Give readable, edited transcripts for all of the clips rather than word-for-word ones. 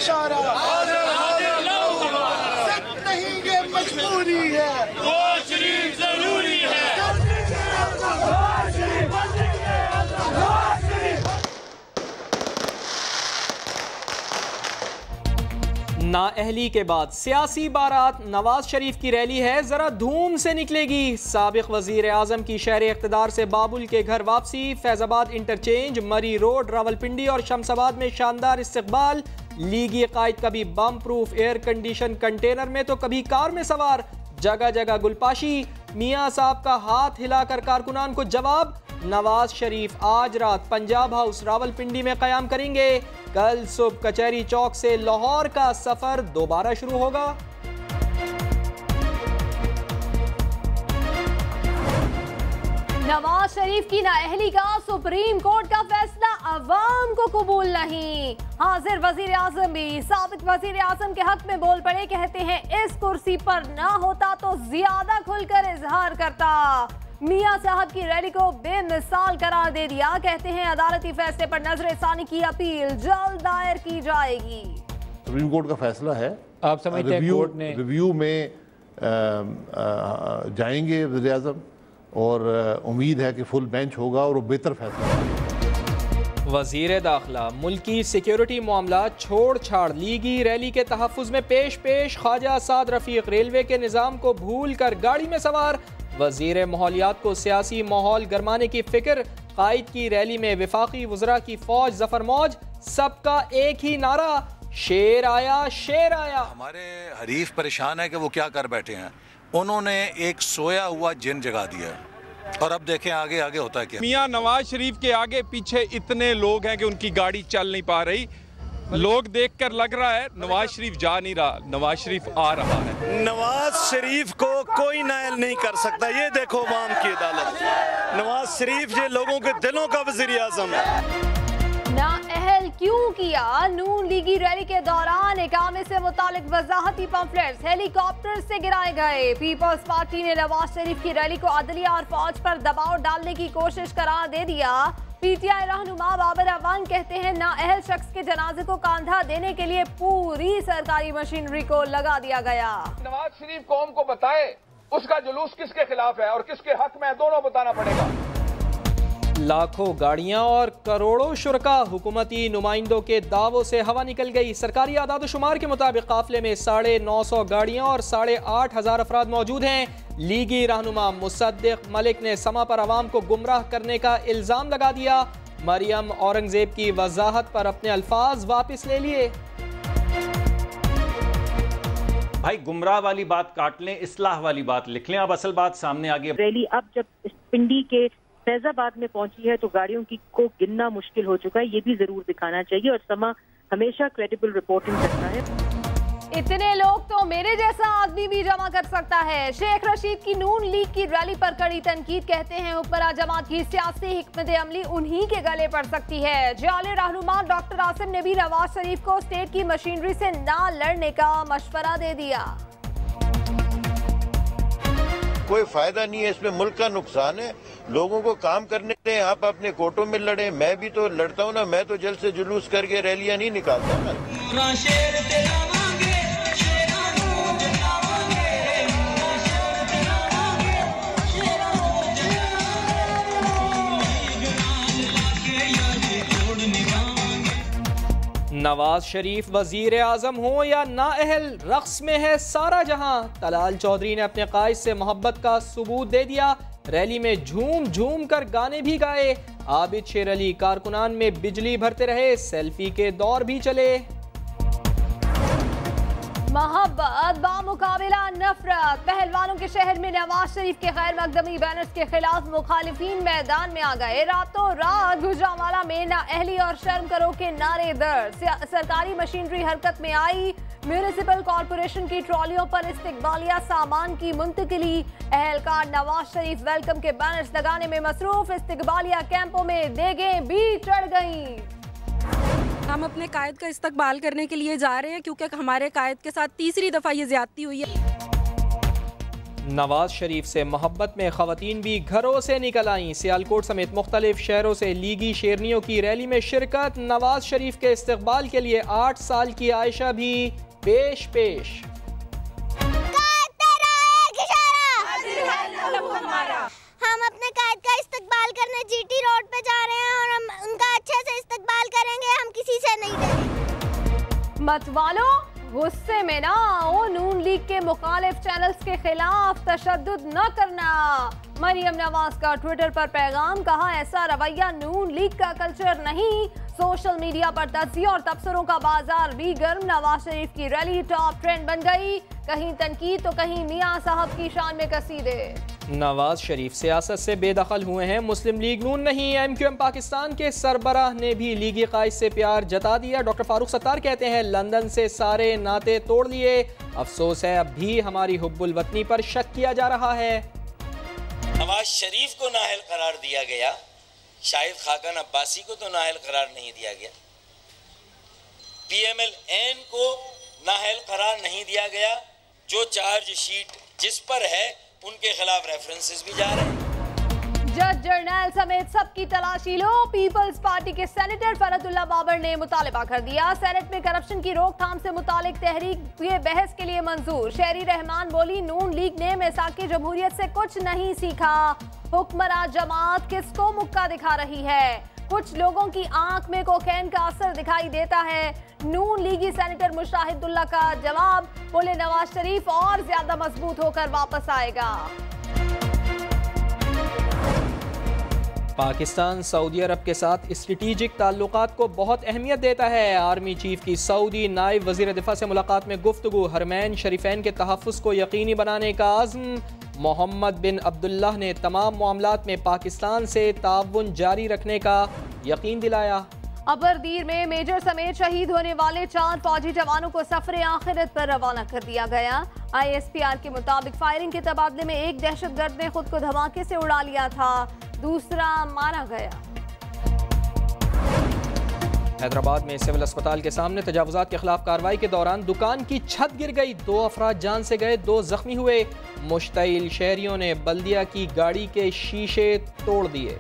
इशारा, सच नहीं ये मजबूरी है, शरीफ जरूरी है। नाअहली के बाद सियासी बारात नवाज शरीफ की रैली है, जरा धूम से निकलेगी। साबिक वजीर आजम की शहर इख्तिदार से बाबुल के घर वापसी, फैजाबाद इंटरचेंज, मरी रोड, रावलपिंडी और शमसाबाद में शानदार इस्तकबाल। लीगी कायद कभी बम प्रूफ एयर कंडीशन कंटेनर में तो कभी कार में सवार, जगह जगह गुलपाशी। मियाँ साहब का हाथ हिलाकर कारकुनान को जवाब। नवाज शरीफ आज रात पंजाब हाउस रावलपिंडी में कयाम करेंगे। कल सुबह कचहरी चौक से लाहौर का सफर दोबारा शुरू होगा। नवाज शरीफ की नाअहली का सुप्रीम कोर्ट का फैसला अवाम को कबूल नहीं। हाजिर वजीर आजम भी साबिक वजीर आजम के हक में बोल पड़े, कहते हैं इस कुर्सी पर ना होता तो ज्यादा खुलकर इजहार करता। मियां साहब की रैली को बेमिसाल करार दे दिया, कहते हैं अदालती फैसले पर नजरसानी की अपील जल्द दायर की जाएगी। सुप्रीम कोर्ट का फैसला है, आप समझते हैं कोर्ट ने रिव्यू में जाएंगे वज़ीर आज़म और उम्मीद है कि फुल बेंच होगा और वो बेहतर फैसला। वजीर दाखिला मुल्की सिक्योरिटी मामला छोड़ छाड़ लीगी रैली के तहफ़्फ़ुज़ में पेश ख्वाजा साद रफीक रेलवे के निज़ाम को भूल कर गाड़ी में सवार। वजीर माहौलियात को सियासी माहौल गरमाने की फिक्र, कायद की रैली में विफाकी वज़रा की फौज जफर मौज, सबका एक ही नारा, शेर आया शेर आया। हमारे हरीफ परेशान है कि वो क्या कर बैठे हैं, उन्होंने एक सोया हुआ जिन जगा दिया है और अब देखें आगे आगे होता है क्या। मियां नवाज शरीफ के आगे पीछे इतने लोग हैं कि उनकी गाड़ी चल नहीं पा रही। लोग देखकर लग रहा है नवाज शरीफ जा नहीं रहा, नवाज शरीफ आ रहा है। नवाज शरीफ को कोई नायल नहीं कर सकता। ये देखो अवाम की अदालत, नवाज शरीफ ये लोगों के दिलों का वज़ीर आज़म है। नाअहल क्यों किया? नून लीगी रैली के दौरान इकामे से मुतालिक वजाहती पंफलेट्स हेलीकॉप्टर से गिराए गए। पीपल्स पार्टी ने नवाज शरीफ की रैली को अदलिया और फौज पर दबाव डालने की कोशिश करार दे दिया। पीटीआई रहनुमा बाबर अवान कहते हैं नाअहल शख्स के जनाजे को कांधा देने के लिए पूरी सरकारी मशीनरी को लगा दिया गया। नवाज शरीफ कौम को बताए उसका जुलूस किसके खिलाफ है और किसके हक में है, दोनों बताना पड़ेगा। लाखों गाड़ियां और करोड़ों शुरका, हुकूमती नुमाइंदों के दावों से हवा निकल गई। सरकारी आदाद शुमार के मुताबिक काफिले में 950 गाड़ियां और 8,500 अफराद मौजूद हैं। लीगी रहनुमा मुसद्दिक मलिक ने समा पर अवाम को गुमराह करने का इल्जाम लगा दिया। मरियम औरंगजेब की वजाहत पर अपने अल्फाज वापस ले लिए। भाई गुमराह वाली बात काट लें, इस्लाह वाली बात लिख लें। अब असल बात सामने आ गई। रैली अब जब पिंडी के फैजाबाद में पहुंची है तो गाड़ियों की को गिनना मुश्किल हो चुका है, ये भी जरूर दिखाना चाहिए और समा हमेशा क्रेडिबल रिपोर्टिंग करता है। इतने लोग तो मेरे जैसा आदमी भी जमा कर सकता है। शेख रशीद की नून लीग की रैली पर कड़ी तनकीद, कहते हैं हुक्मरां जमात की सियासी हिकमत अमली उन्हीं के गले पड़ सकती है। जाले रहनुमा डॉक्टर आसिम ने भी नवाज शरीफ को स्टेट की मशीनरी से ना लड़ने का मशवरा दे दिया। कोई फायदा नहीं है इसमें, मुल्क का नुकसान है। लोगों को काम करने दें, आप अपने कोटों में लड़े। मैं भी तो लड़ता हूँ ना, मैं तो जल्द से जुलूस करके रैलियां नहीं निकालता ना। नवाज शरीफ वजीर आजम हो या नाअहल, रक्स में है सारा जहां। तलाल चौधरी ने अपने कायद से मोहब्बत का सबूत दे दिया। रैली में झूम झूम कर गाने भी गाए। आबिद शेर अली कारकुनान में बिजली भरते रहे, सेल्फी के दौर भी चले। मोहब्बत बामुकाबिला नफरत, पहलवानों के शहर में नवाज शरीफ के गैर मकदमी बैनर्स के खिलाफ मुखालिफिन मैदान में आ गए। रातों रात गुजरांवाला में नाअहली और शर्म करो के नारे दर्ज। सरकारी मशीनरी हरकत में आई। म्यूनिसिपल कॉरपोरेशन की ट्रॉलियों पर इस्तिकबालिया सामान की मुंतकिली। अहलकार नवाज शरीफ वेलकम के बैनर्स लगाने में मसरूफ। इस्तिकबालिया कैंपों में देगें भी चढ़ गईं। हम अपने कायद का इस्तकबाल करने के लिए जा रहे हैं क्योंकि हमारे कायद के साथ तीसरी दफ़ा ये ज़्यादती हुई है। नवाज शरीफ से मोहब्बत में खवातीन भी घरों से निकल आईं। सियालकोट समेत मुख्तलिफ शहरों से लीगी शेरनियों की रैली में शिरकत। नवाज शरीफ के इस्तकबाल के लिए 8 साल की आयशा भी पेश। हम अपने कायद का इस्तकबाल करने जीटी रोड पे जा रहे हैं और हम उनका अच्छे से इस्तकबाल करेंगे, हम किसी से नहीं डरेंगे। मत वालो गुस्से में ना हो, नून लीग के मुखालिफ चैनल्स के खिलाफ तशद्दुद न करना। मरियम नवाज का ट्विटर पर पैगाम, कहा ऐसा रवैया नून लीग का कल्चर नहीं। सोशल मीडिया पर तज्जिया और तबसरों का बाजार भी गर्म। नवाज शरीफ की रैली टॉप ट्रेंड बन गई, कहीं तनकीद तो कहीं मियां साहब की शान में कसीदे। नवाज शरीफ सियासत से बेदखल हुए हैं, मुस्लिम लीग नून नहीं। MQM पाकिस्तान के सरबराह ने भी लीगी कायद से प्यार जता दिया। डॉक्टर फारूक सत्तार कहते हैं लंदन से सारे नाते तोड़ लिए, अफसोस है अब भी हमारी हुब्बुल वतनी पर शक किया जा रहा है। नवाज शरीफ को नाअहल करार दिया गया, शाहिद खाकन अब्बासी को तो नाअहल करार नहीं दिया गया, PMLN को नाअहल करार नहीं दिया गया। जो चार्ज शीट जिस पर है उनके खिलाफ रेफरेंसेस भी जा रहे हैं। जज जर्नल समेत सबकी तलाशी लो। पीपल्स पार्टी के सेनेटर फरहतुल्लाह बाबर ने मुतालबा कर दिया, सेनेट में करप्शन की रोकथाम से मुतालिक तहरीक ये बहस के लिए मंजूर। शहरी रहमान बोली नून लीग ने मिसाक़े जमहूरियत से कुछ नहीं सीखा, हुक्मरान जमात किसको मुक्का दिखा रही है, कुछ लोगों की आंख में कोकेन का असर दिखाई देता है। नून लीगी सेनेटर मुशाहिदुल्लाह का जवाब, बोले नवाज शरीफ और ज्यादा मजबूत होकर वापस आएगा। पाकिस्तान सऊदी अरब के साथ स्ट्रेटेजिक ताल्लुकात को बहुत अहमियत देता है। आर्मी चीफ की सऊदी नायब वजीर दिफा से मुलाकात में गुफ्तगू। हरमैन शरीफैन के तहफ़्फ़ुज़ को यकीनी बनाने का आज़्म। मोहम्मद बिन अब्दुल्लाह ने तमाम मामलात में पाकिस्तान से ताउन जारी रखने का यकीन दिलाया। अबरदीर में मेजर समेत शहीद होने वाले 4 फौजी जवानों को सफरे आखिरत पर रवाना कर दिया गया। ISPR के मुताबिक फायरिंग के तबादले में एक दहशतगर्द ने खुद को धमाके से उड़ा लिया था, दूसरा मारा गया। हैदराबाद में सिविल अस्पताल के सामने तजावुजात के खिलाफ कार्रवाई के दौरान दुकान की छत गिर गई, 2 अफराद जान से गए, 2 जख्मी हुए। मुश्तइल शहरियों ने बल्दिया की गाड़ी के शीशे तोड़ दिए।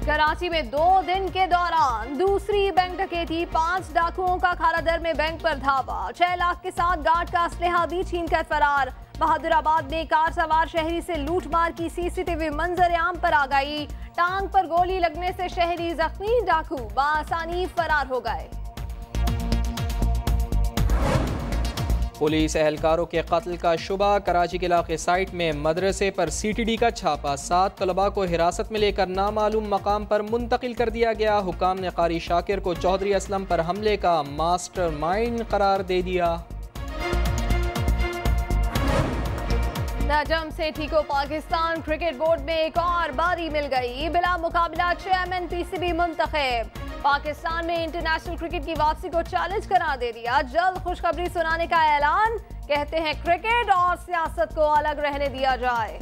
कराची में 2 दिन के दौरान दूसरी बैंक डकैती, 5 डाकुओं का खारादर में बैंक पर धावा, 6 लाख के साथ गार्ड का असलहा भी छीनकर फरार। बहादुराबाद में कार सवार शहरी से लूटमार की CCTV मंजर आम पर आ गई, टांग पर गोली लगने से शहरी जख्मी, डाकू बासानी फरार हो गए। पुलिस एहलकारों के कत्ल का शुबा। कराची के इलाके साइट में मदरसे पर CTD का छापा, 7 तलबा को हिरासत में लेकर नामालूम मकाम पर मुंतकिल कर दिया गया। हुकाम ने कारी शाकिर को चौधरी असलम पर हमले का मास्टरमाइंड करार दे दिया। नजम सेठी को पाकिस्तान क्रिकेट बोर्ड में एक और बारी मिल गई, बिला मुकाबला चेयरमैन PCB मुंतखब। पाकिस्तान में इंटरनेशनल क्रिकेट की वापसी को चैलेंज करार दे दिया, जल्द खुशखबरी सुनाने का ऐलान। कहते हैं क्रिकेट और सियासत को अलग रहने दिया जाए।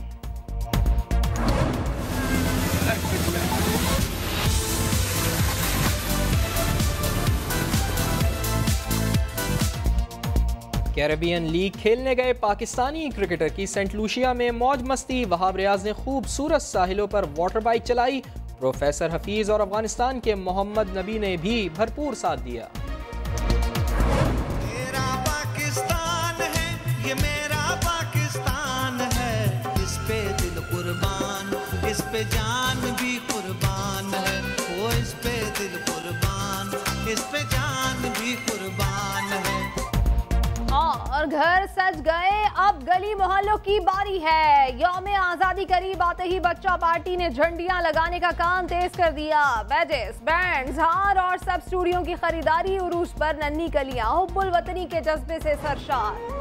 कैरेबियन लीग खेलने गए पाकिस्तानी क्रिकेटर की सेंट लूसिया में मौज मस्ती। वहाब रियाज ने खूबसूरत साहिलों पर वाटर बाइक चलाई। प्रोफेसर हफीज और अफगानिस्तान के मोहम्मद नबी ने भी भरपूर साथ दिया। मेरा पाकिस्तान है, ये मेरा पाकिस्तान है, इस पे दिल कुर्बान, इस पे जान भी कुर्बान है, वो इस पे दिल कुर्बान, इस पे जान भी कुर्बान है। और घर सज गए, अब गली मोहल्लों की बारी है। यौम आजादी करीब आते ही बच्चा पार्टी ने झंडियां लगाने का काम तेज कर दिया। बैजेस, बैंड्स, हार और सब स्टूडियो की खरीदारी, उरूज पर नन्ही कलियां, हुब्बुल वतनी के जज्बे से सरशार।